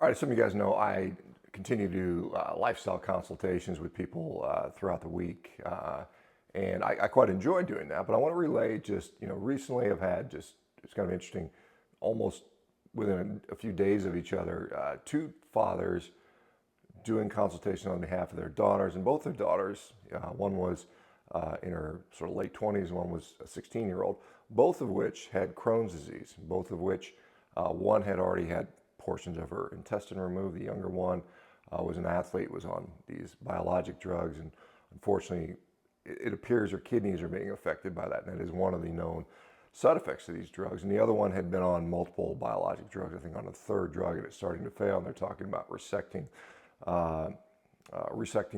All right, some of you guys know I continue to do lifestyle consultations with people throughout the week, and I quite enjoy doing that. But I want to relay just, recently I've had just, it's kind of interesting, almost within a few days of each other, two fathers doing consultation on behalf of their daughters, and both their daughters, one was in her sort of late 20s, one was a 16-year-old, both of which had Crohn's disease, both of which one had already had portions of her intestine removed. The younger one was an athlete, was on these biologic drugs, and unfortunately, it appears her kidneys are being affected by that, and that is one of the known side effects of these drugs. And the other one had been on multiple biologic drugs, I think on the third drug, and it's starting to fail, and they're talking about resecting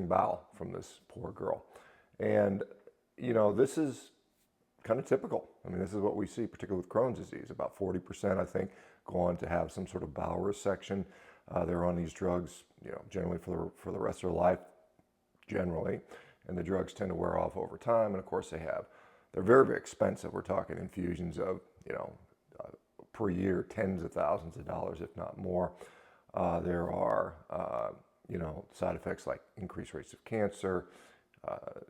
bowel from this poor girl. And, this is kind of typical. I mean, this is what we see, particularly with Crohn's disease. About 40%, I think, go on to have some sort of bowel resection. They're on these drugs, generally for the rest of their life, generally. And the drugs tend to wear off over time. And of course, they're very, very expensive. We're talking infusions of, per year, tens of thousands of dollars, if not more. There are, side effects like increased rates of cancer,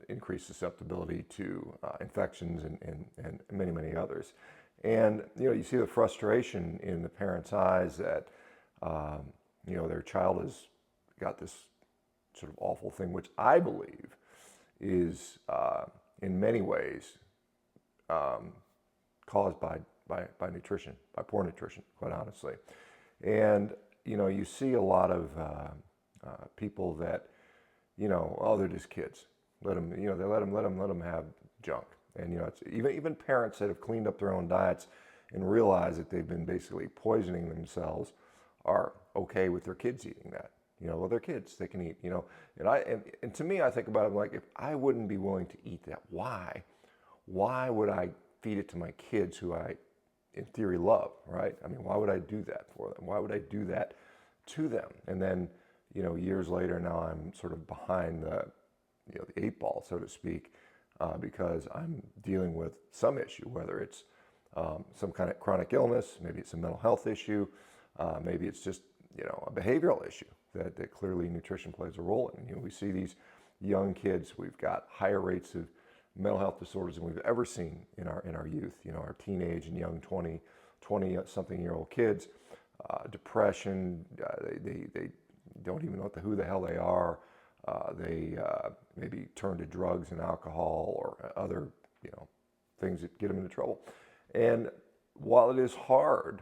increased susceptibility to infections, and many, many others. And, you see the frustration in the parents' eyes that, their child has got this sort of awful thing, which I believe is, in many ways, caused by nutrition, by poor nutrition, quite honestly. And, you see a lot of people that, they're just kids. Let them, they let them have junk. And it's even parents that have cleaned up their own diets and realize that they've been basically poisoning themselves are okay with their kids eating that. Well, they're kids; they can eat. And to me, I think about it like, if I wouldn't be willing to eat that, why? Why would I feed it to my kids, who I, in theory, love? Right? I mean, why would I do that for them? Why would I do that to them? And then, years later, now I'm sort of behind the eight ball, so to speak. Because I'm dealing with some issue, whether it's some kind of chronic illness, maybe it's a mental health issue, maybe it's just a behavioral issue that clearly nutrition plays a role in. We see these young kids. We've got higher rates of mental health disorders than we've ever seen in our youth. Our teenage and young 20 something year old kids. Depression. They don't even know who the hell they are. They maybe turn to drugs and alcohol or other, things that get them into trouble. And while it is hard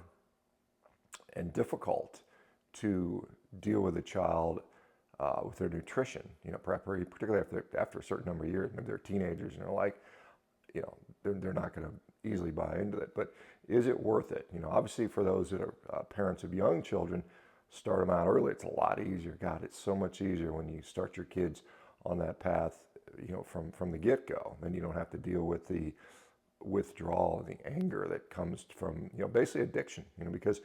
and difficult to deal with a child with their nutrition, particularly after a certain number of years, maybe they're teenagers and they're like, they're not going to easily buy into it. But is it worth it? Obviously for those that are parents of young children, start them out early. It's a lot easier. God, it's so much easier when you start your kids on that path, from the get-go. Then you don't have to deal with the withdrawal and the anger that comes from, basically addiction, because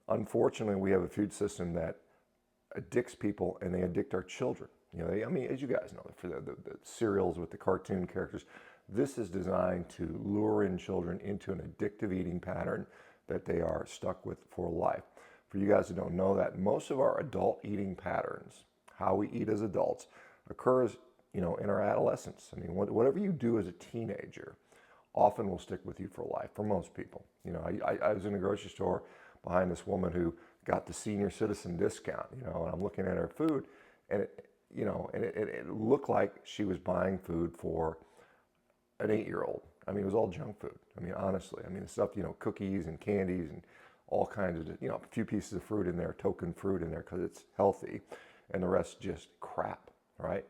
unfortunately we have a food system that addicts people, and they addict our children. As you guys know, for the cereals with the cartoon characters, this is designed to lure in children into an addictive eating pattern that they are stuck with for life. For you guys who don't know that, most of our adult eating patterns, how we eat as adults, occurs, in our adolescence. Whatever you do as a teenager often will stick with you for life, for most people. I was in a grocery store behind this woman who got the senior citizen discount, and I'm looking at her food, and it looked like she was buying food for an 8-year-old. It was all junk food. Honestly, the stuff, cookies and candies and all kinds of, a few pieces of fruit in there, token fruit in there because it's healthy, and the rest just crap, right?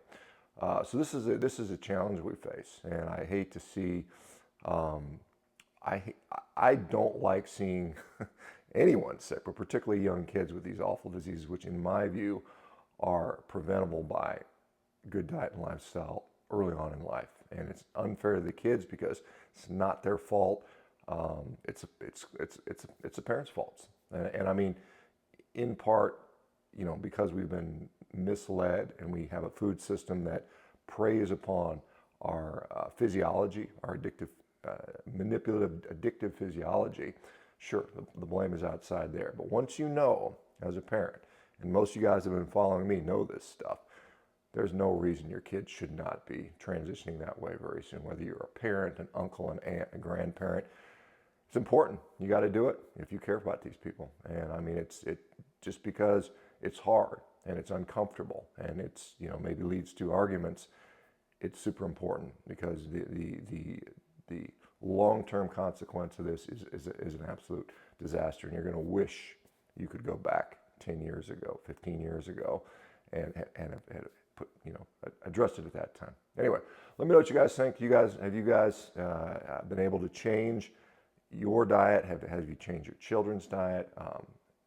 So this is a challenge we face, and I hate to see. I don't like seeing anyone sick, but particularly young kids with these awful diseases, which in my view are preventable by good diet and lifestyle early on in life. And it's unfair to the kids because it's not their fault. It's a parent's fault. And in part, because we've been misled and we have a food system that preys upon our physiology, our manipulative, addictive physiology, sure, the blame is outside there. But once you know, as a parent, and most of you guys that have been following me know this stuff. There's no reason your kids should not be transitioning that way very soon, whether you're a parent, an uncle, an aunt, a grandparent. It's important. You got to do it if you care about these people. And I mean, it just because it's hard and it's uncomfortable and it's, maybe leads to arguments, it's super important because the long-term consequence of this is an absolute disaster. And you're going to wish you could go back 10 years ago, 15 years ago, and have put, addressed it at that time. Anyway, let me know what you guys think. Have you guys been able to change your diet? Have you changed your children's diet?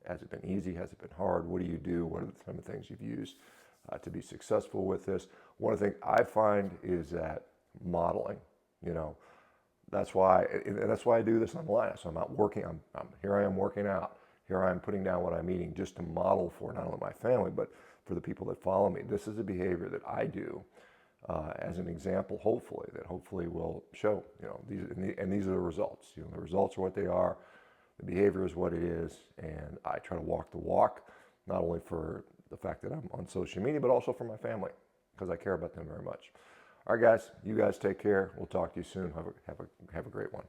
Has it been easy? Has it been hard? What do you do? What are some of the things you've used to be successful with this? One of the things I find is that modeling, that's why I do this online. So I'm out working. Here I am working out. Here I am putting down what I'm eating just to model for not only my family, but for the people that follow me. This is a behavior that I do as an example, hopefully will show, these are the results. The results are what they are. The behavior is what it is. And I try to walk the walk, not only for the fact that I'm on social media, but also for my family, because I care about them very much. All right, guys, you guys take care. We'll talk to you soon. Have a great one.